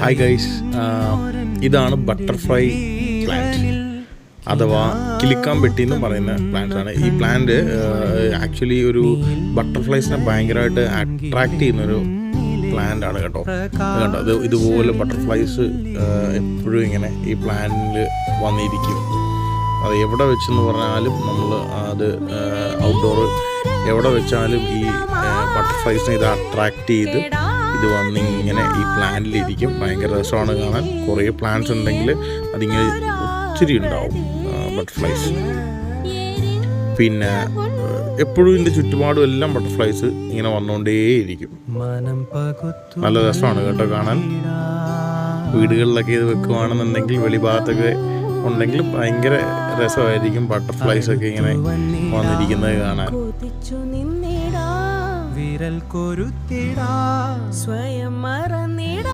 Hi guys, ഇതാണ് butterfly plant അഥവാ കിളിക്കാമ്പെട്ടി എന്ന് പറയുന്ന പ്ലാന്റ് ആണ്. ഈ പ്ലാന്റ് ആക്ച്വലി ഒരു ബട്ടർഫ്ലൈസിനെ ഭയങ്കരമായിട്ട് അട്രാക്റ്റ് ചെയ്യുന്നൊരു പ്ലാന്റ് ആണ് കേട്ടോ. അത് ഇതുപോലെ ബട്ടർഫ്ലൈസ് എപ്പോഴും ഇങ്ങനെ ഈ പ്ലാന്റിൽ വന്നിരിക്കും. അത് എവിടെ വെച്ചെന്ന് പറഞ്ഞാലും നമ്മൾ അത് ഔട്ട്ഡോർ എവിടെ വെച്ചാലും ഈ ബട്ടർഫ്ലൈസിനെ ഇത് അട്രാക്റ്റ് ചെയ്ത് ഇത് വന്നിങ്ങനെ ഈ പ്ലാന്റിലിരിക്കും. ഭയങ്കര രസമാണ് കാണാൻ. കുറേ പ്ലാന്റ്സ് ഉണ്ടെങ്കിൽ അതിങ്ങനെ ഒത്തിരി ഉണ്ടാവും ബട്ടർഫ്ലൈസ്. പിന്നെ എപ്പോഴും ഇതിൻ്റെ ചുറ്റുപാടും എല്ലാം ബട്ടർഫ്ലൈസ് ഇങ്ങനെ വന്നുകൊണ്ടേയിരിക്കും. നല്ല രസമാണ് കേട്ടോ കാണാൻ. വീടുകളിലൊക്കെ ഇത് വെക്കുകയാണെന്നുണ്ടെങ്കിൽ വെളിഭാഗത്തൊക്കെ ഉണ്ടെങ്കിൽ ഭയങ്കര രസമായിരിക്കും ബട്ടർഫ്ലൈസ് ഒക്കെ ഇങ്ങനെ വന്നിരിക്കുന്നത് കാണാൻ. വിരൽ കൊരുത്തിടാ സ്വയം മറന്നിടാ